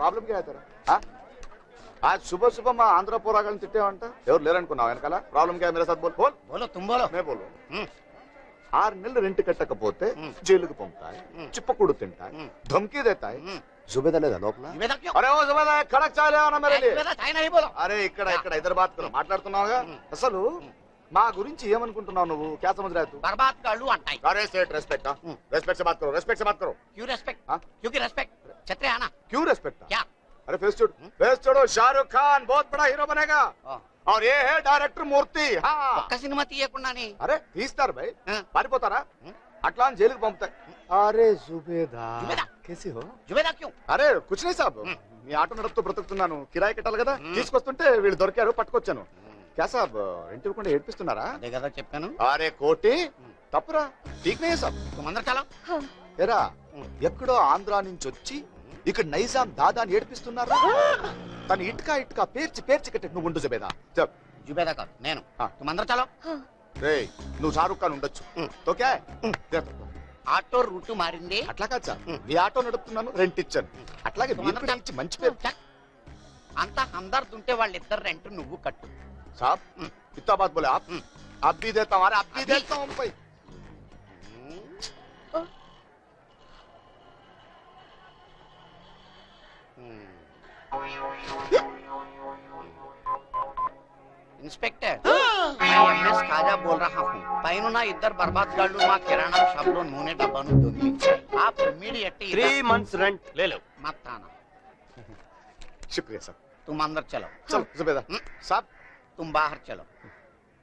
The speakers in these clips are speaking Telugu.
प्रॉब्लम क्या है तेरा? हाँ? आज सुबह सुबह मैं आंध्र पोरागल तिट्टे अंट ఎవరు లేరనుకున్నావు వెనకాల ప్రాబ్లం क्या है मेरे साथ बोल बोल बोलो तुम बोलो मैं बोलूं 6 నెలలు రెంట్ కట్టకపోతే జైలుకు పంపుతాయి చిప్పకూడు తింటాయి ధమ్కీ దేతాయి जुबेदा లేదా లోపల जुबेदा क्यों अरे ओ जुबेदा कड़क चाय ले आना मेरे लिए जुबेदा चाय नहीं बोलो अरे ఇక్కడ హైదరాబాద్ లో మాట్లాడుతున్నావుగా అసలు మా గురించి ఏమనుకుంటున్నావు నువ్వు क्या समझ रहा है तू बर्बाद कर लूं अंटाई अरे सेठ रेस्पेक्ट रेस्पेक्ट से बात करो रेस्पेक्ट से बात करो क्यों रेस्पेक्ट क्योंकि रेस्पेक्ट छतरे आना क्यों रेस्पेक्ट क्या अरे फेस छोड़ो शाहरुख खान बहुत बड़ा हीरो बनेगा और ये है डायरेक्टर मूर्ति ఒక్క సినిమా తీయకుండానే अरे తీస్తారు भाई పారిపోతారా అట్లా జైలుకి పంపుతాయి अरे जुबेदा कैसी हो जुबेदा क्यों अरे कुछ नहीं साहब మీ ఆటో నడుపుతూ బ్రతుకుతున్నాను కిరాయి కట్టాలి కదా తీసుకొస్తుంటే వీళ్ళు దొరికారు పట్టుకొచ్చాను क्या साहब రెంట్ ఇవ్వకుండా ఏడ్పిస్తున్నారా అదే కదా చెప్పాను अरे కోటి తప్పురా ठीक नहीं है साहब तुम अंदर चलो ఎరా ఎక్కడో ఆంధ్రా నుంచి వచ్చి ఇక్కడ నైజాం దాదాని ఏడిపిస్తున్నారు తన ఇటుక పేర్చి పేర్చి కట్టి నువ్వు ఉండు జుబేదా చెప్ जुबेदा का నేను तुम अंदर चलो రేయ్ నువ్వు షారుఖ్ ఖాన్ ఉండొచ్చు तो क्या है ఆటో రూట్ మారింది అట్లా కాదు సార్ మీ ఆటో నడుపుతున్నాను రెంట్ ఇచ్చాను అట్లాగే మీరు కూడా ఇచ్చి మంచి పేరు అంత హందర్ద్ ఉంటే వాళ్ళిద్దరు రెంట్ నువ్వు కట్టు साहब इतना बात बोले आप भी देता हूँ अरे आप भी देता हूँ भाई इंस्पेक्टर मैं एमएस खाजा बोल रहा हूँ పైన ఇద్దరు బర్బాద్ గాళ్ళు మా కిరాణా షాప్ లో నూనె డబ్బాను దొంగిలించారు आप इमीडिएट 3 months rent ले लो मत आना शुक्रिया साहब तुम अंदर चलो चलो जुबेदा साहब तुम बाहर चलो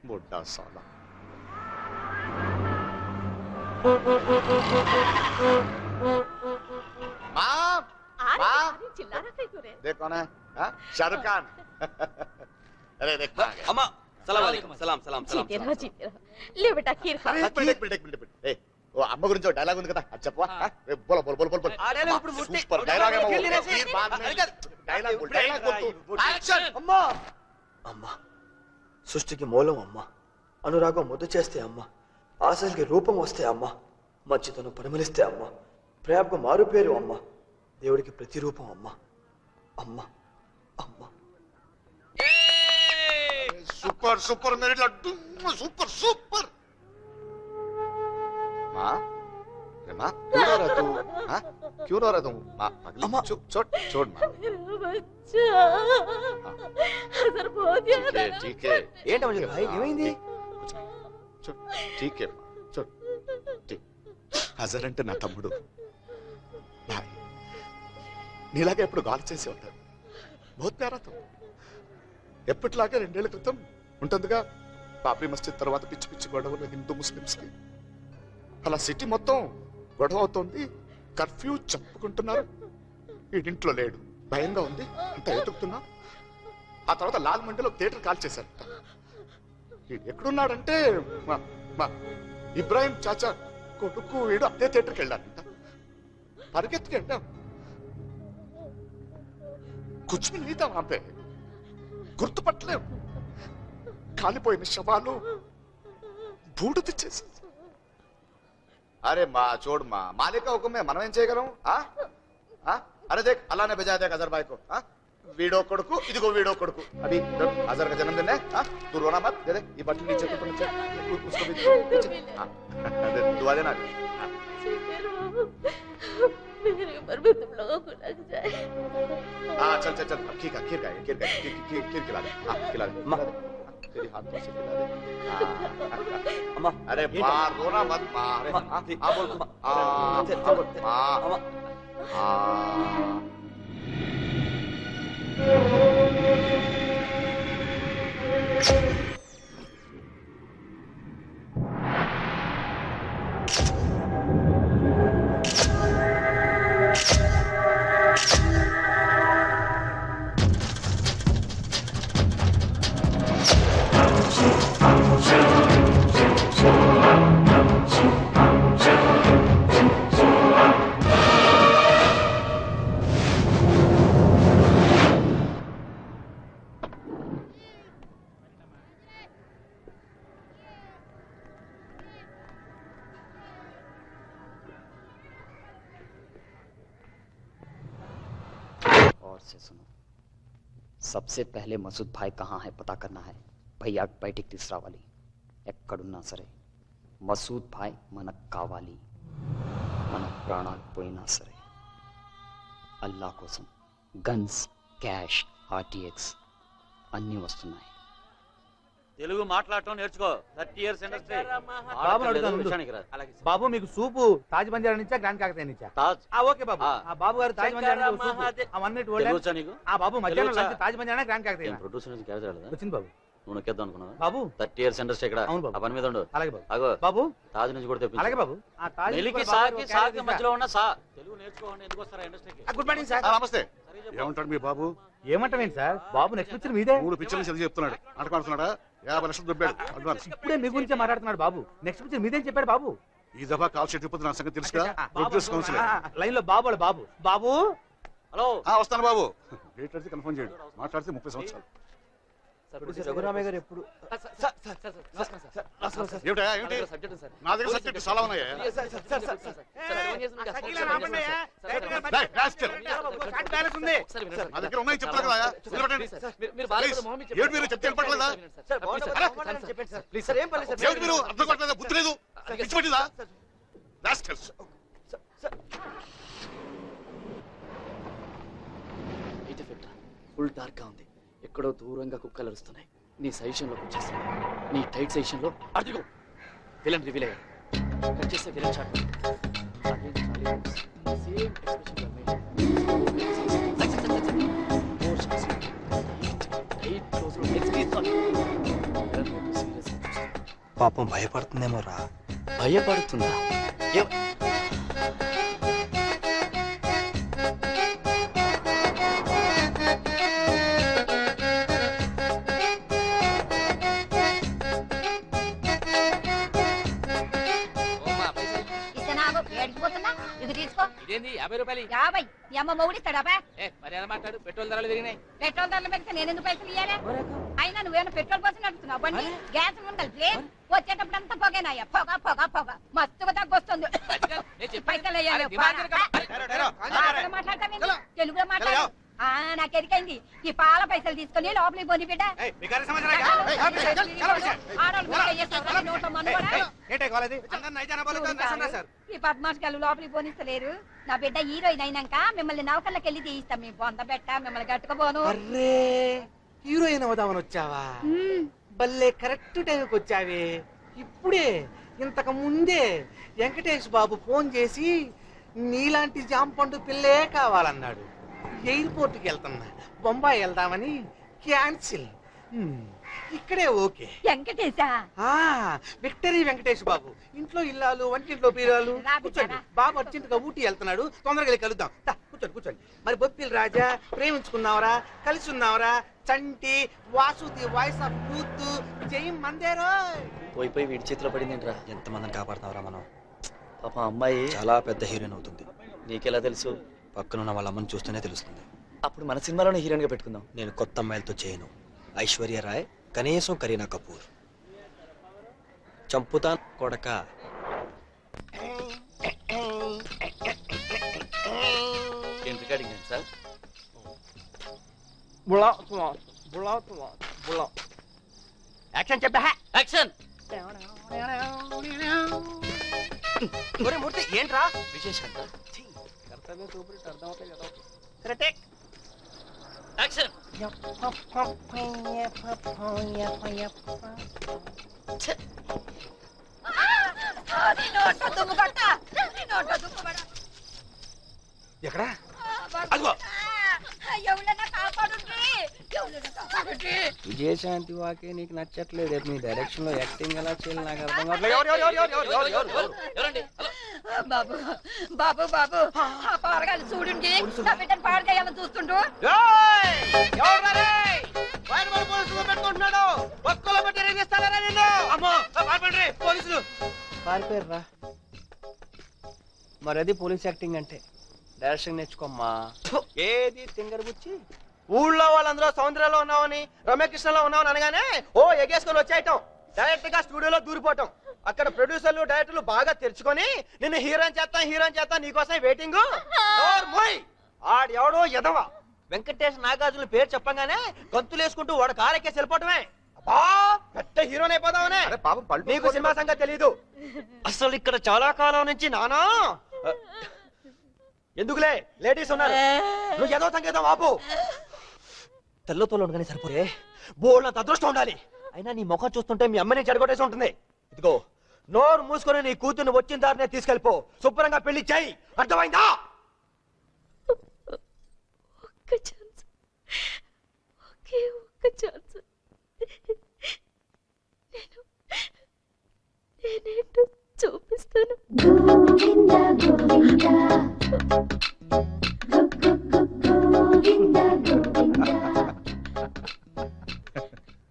बुड्ढा साला चिल्ला रहा तू रे देख कौन है शाहरुख खान अरे देख अम्मा सलाम वालेकुम सलाम सलाम सलाम जीते रहो ले बेटा खीर खा एक मिनट ए ఓ అమ్మ గురించి ఒక డైలాగ్ ఉంది కదా అది చెప్పవా బోల బోల బోల బోల సూపర్ డైలాగ్ డైలాగ్ యాక్షన్ అమ్మా అమ్మా సృష్టికి మూలం అమ్మా అనురాగం ముద్దు చేస్తే అమ్మా ఆశలకి రూపం వస్తే అమ్మా మంచితనం పరిమళిస్తే అమ్మా ప్రేమకు మారు పేరు అమ్మా దేవుడికి ప్రతిరూపం అమ్మా అమ్మా అమ్మా సూపర్ సూపర్ मेरे लड्डू सुपर सुपर माँ अरे माँ क्यों रो रहा तू हाँ क्यों रो रहा तू माँ अम्मा छोड़ छोड़ माँ बच्चा हजर बहुत याद है ठीक है ఏంటి అమ్మ భాయ్ ఏమైంది छोड़ ठीक है छोड़ ठीक హజర్ అంటే నా తమ్ముడు భాయ్ నీలాగా ఎప్పుడు గాలి చేసి ఉంటాడు बहुत प्यारा था ఎప్పటిలాగే 2 ఏళ్ల క్రితం ఉంటుందిగా బాబ్రీ మస్జిద్ తర్వాత పిచ్చి పిచ్చి గొడవలు హిందూ ముస్లిమ్స్ కి అలా సిటీ మొత్తం గొడవ అవుతోంది కర్ఫ్యూ చెప్పుకుంటున్నారు వీడింట్లో లేడు భయంగా ఉంది అంత ఎదుగుతున్నా ఆ తర్వాత లాల్ మండిలో థియేటర్ కాల్ చేశారు వీడు ఎక్కడున్నాడంటే ఇబ్రాహిం చాచా కొడుకు వీడు అదే థియేటర్కి వెళ్ళారంట పరిగెత్తుకు వెళ్ళాం కుछ भी नहीं था वहां पे గుర్తుపట్టలేం కాలిపోయిన శవాలు బూడిద చేసి अरे माँ छोड़ माँ मालिक का हुक्म है మనం ఏం చేయగలం अरे देख अल्लाह ने भेजा देख अजहर भाई को వీడో కొడుకు ఇదిగో వీడో కొడుకు अभी अजहर का जन्मदिन है तू रोना मत दे दे ये बटन नीचे तो नीचे उसको भी दुआ देना मेरी उम्र में तुम लोगों को लग जाए चल चल चल अब खीर खिला दे खिला दे तेरी हाथ से खिला दे अम्मा अरे माँ रोना मत माँ अरे बोल माँ से सुनो। सबसे पहले मसूद भाई कहाँ है पता करना है। भैया బయటికి తీసుకురావాలి. ఎక్కడున్నా సరే మసూద్ భాయ్ మనకు కావాలి. మన ప్రాణాలు పోయినా సరే. అల్లా కోసం గన్స్, క్యాష్, ఆర్టీఎక్స్ అన్నీ వస్తున్నాయి. తెలుగు మాట్లాడటం నేర్చుకో. 30 years ఇండస్ట్రీ. బాబు అడుగుతాను ముందు. బాబు మీకు సూపు తాజ్ బంజారా నుంచా గ్రాండ్ కాకతీయ నుంచా? తాజ్. ఓకే బాబు. ఆ బాబు గారు తాజ్ బంజారా నుంచి సూపు. ఆ 1 minute hold. తెలుగుచా నీకు? ఆ బాబు మధ్యాహ్నం lunch Taj Banjara grand Kakatiya. Producer నుంచి క్యారేజ్ రాలేదా? వచ్చింది బాబు. నువ్వు నొక్కేద్దాం అనుకున్నావా? బాబు 30 years ఇండస్ట్రీ ఇక్కడ. అవును బాబు. ఆ పని మీద ఉండు. అలాగే బాబు. అగో బాబు తాజ్ నుంచి కూడా తెప్పించు. అలాగే బాబు. ఆ తాజ్ మెలికి సాకి మధ్యలో ఉన్న సా తెలుగు నేర్చుకోండి. ఎందుకు వస్తారా ఇండస్ట్రీకి? Good morning sir. నమస్తే. ఏమంటాడు మీ బాబు? ఏమంటావేంటి సార్? బాబు నెక్స్ట్ పిక్చర్ మీదే. 3 పిక్చర్లు చదివి చెప్తున్నాడు. నాటకం ఆడుతున్నాడా? 50 లక్షలు దొబ్బాడు అడ్వాన్స్. ఇప్పుడే మీ గురించే మాట్లాడుతున్నాడు బాబు. నెక్స్ట్ పిక్చర్ మీదేం చెప్పాడు బాబు. ఈ దఫా కాల్ షీట్ ఇప్పటి నా సంగతి తెలుసుగా. ప్రొడ్యూస్ కౌన్సిల్ లైన్ లో బాబు బాబు బాబు. హలో. వస్తాను బాబు. డేట్ అడితే కన్ఫర్మ్ చేయండి. మాట్లాడితే 30 సంవత్సరాలు. రఘురామయ్య గారు ఎప్పుడు ఏమిటా ఏంటి? నా దగ్గర సబ్జెక్ట్ చాలా ఉన్నాయా? నా దగ్గర ఉన్నాయి చెప్తాను కదా. ఏమిటి మీరు చెప్తే వినపడలేదా? ఏమిటి మీరు అర్థం పట్టలేదా? బుద్ధి లేదు. పిచ్చి పట్టిందా? ఫుల్ డార్క్ గా ఉంది. ఎక్కడో దూరంగా కుక్కలు అరుస్తున్నాయి. నీ సజెషన్ లోకి వచ్చేస్తున్నాయి. నీ టైట్ సజెషన్ లో అదిగో విలన్ రివీల్ అయ్యాడు. కట్ చేస్తే విలన్ షాట్. పాపం భయపడుతుందేమో రా. భయపడుతుందా? ఇదేంది 50 రూపాయలు? 50. ఈ అమ్మ మొగుడిస్తాడా? మరి ఎలా మాట్లాడు? పెట్రోల్ ధరలు పెరిగినాయి. పెట్రోల్ ధరలు పెరిగితే నేను ఎందుకు పైసలు ఇయ్యాలి? అయినా నువ్వేమైనా పెట్రోల్ పోసి నడుపుతున్నావు బండి? గ్యాస్ కలిపి వచ్చేటప్పుడు అంతా పొగేనాయ్యా. పొగ పొగ పొగ మస్తుగా తగ్గొస్తుంది. పైసలు వేయాలి. మాట్లాడతావేంటి? తెలుగులో మాట్లాడు. నాకు ఎరికైంది. ఈ పాల పైసలు తీసుకొని లోపలికి పోని బిడ్డ. ఈ పద్మాషకాలు లోపలికి పోనిస్తలేరు. నా బిడ్డ హీరోయిన్ అయినాక మిమ్మల్ని నౌకర్లకు వెళ్ళి తీయిస్తాం. మీ బొంద పెట్ట మిమ్మల్ని గట్టుకోబోను. హీరోయిన్ అవుదామని వచ్చావా? బల్లే కరెక్ట్ టైంకి వచ్చావే. ఇప్పుడే ఇంతకు ముందే వెంకటేష్ బాబు ఫోన్ చేసి నీలాంటి జాంపండు పిల్లే కావాలన్నాడు. ఎయిర్పోర్ట్కి వెళ్తున్నా, బొంబాయి వెళ్దామని క్యాన్సిల్. ఇక్కడే ఓకే. వెంకటేశా? విక్టరీ వెంకటేష్ బాబు. ఇంట్లో ఇల్లాలు, వంటింట్లో పీరాలు. కూర్చోండి. బాబు అర్జెంటుగా ఊటీ వెళ్తున్నాడు. తొందరగా వెళ్ళి కలుద్దాం. కూర్చోండి కూర్చోండి. మరి బొప్పిల్ రాజా, ప్రేమించుకున్నావరా, కలిసి ఉన్నావరా, చంటి, వాసుది, వాయిస్ ఆఫ్ యూత్, జై మందేరో. పోయి పోయి వీడి చేతిలో పడిందేంట్రా? ఎంతమందిని కాపాడుతున్నావురా మనం. పాప అమ్మాయి చాలా పెద్ద హీరోయిన్ అవుతుంది. నీకెలా తెలుసు? పక్కనున్న వాళ్ళ అమ్మని చూస్తేనే తెలుస్తుంది. అప్పుడు మన సినిమాలోనే హీరోయిన్ గా పెట్టుకుందాం. నేను కొత్త అమ్మాయిలతో చేయను. ఐశ్వర్య రాయ్, కనీసం కరీనా కపూర్. చంపుతా కొడక. ఏం రికార్డింగ్ ఏంటి సార్? యాక్షన్ చెప్పా. యాక్షన్. మూర్తి ఏంట్రా విశేషంగా కర్తవ్యం చూపుడు అర్థమవుతాయి కదా. యాక్షన్. ఎక్కడా? విజయశాంతి వాకే నీకు నచ్చట్లేదు. మీ డైరెక్షన్ లో యాక్టింగ్ ఎలా చేయాలి నాకు అర్థం ఎవరండి? బాబు బాబు బాబు ఆ పారగాలు చూడండి. నా బిడ్డను పాడగాయాలని చూస్తుంటూ. పారిపోయారా? మరి అది పోలీస్ యాక్టింగ్ అంటే. డైరెక్షన్ నేర్చుకోమ్మా. ఏది తింగర్ గుచ్చి ఊళ్ళో వాళ్ళందరూ సౌందర్యంలో ఉన్నామని, రమ్యకృష్ణలో ఉన్నామని అనగానే ఓ ఎగేసుకొని వచ్చేయటం. డైరెక్ట్ గా స్టూడియోలో దూరిపోవటం. అక్కడ ప్రొడ్యూసర్లు, డైరెక్టర్లు బాగా తెరుచుకొని నిన్ను హీరోయిన్ చేస్తా నీకోసం వెయిటింగ్. ఆడెవడో ఎదవా వెంకటేష్ నాగార్జున పేరు చెప్పంగానే గంతులు వేసుకుంటూ వాడు కారెక్కేసి వెళ్ళిపోవటమే. అబ్బా పెద్ద హీరోని అయిపోదామనే. అరే పాపం పళ్ళు నీకు సినిమా సంగతి తెలీదు. అసలు ఇక్కడ చాలా కాలం నుంచి నానా ఎందుకులే లేడీస్ ఉన్నారు. నువ్వు ఏదో సంగీతం ఆపు. తెల్లతోలు ఉండగానే సరిపోయే బోళ్ళంత అదృష్టం ఉండాలి. అయినా నీ ముఖం చూస్తుంటే మీ అమ్మని చెడగొట్టేసి ఉంటుంది. ఇదిగో నోరు మూసుకొని నీ కూతుర్ని వచ్చిన దారినే తీసుకెళ్ళిపో. శుభ్రంగా పెళ్లి చేయి. అర్థమైందా? ఒక్క ఛాన్స్, ఒకే ఒక్క ఛాన్స్. నేనేంటో చూపిస్తాను.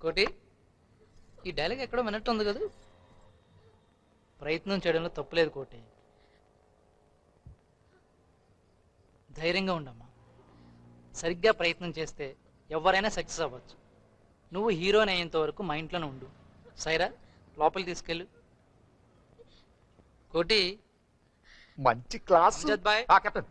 కోటి, ఈ డైలాగ్ ఎక్కడో వినట్టు ఉంది కదా. ప్రయత్నం చేయడంలో తప్పులేదు కోటి. ధైర్యంగా ఉండమ్మా. సరిగ్గా ప్రయత్నం చేస్తే ఎవరైనా సక్సెస్ అవ్వచ్చు. నువ్వు హీరోని అయ్యేంత వరకు మా ఇంట్లోనే ఉండు. సైరా, లోపలికి తీసుకెళ్ళు. కోటి, మంచి క్లాస్ అమ్జద్ బాయ్. కెప్టెన్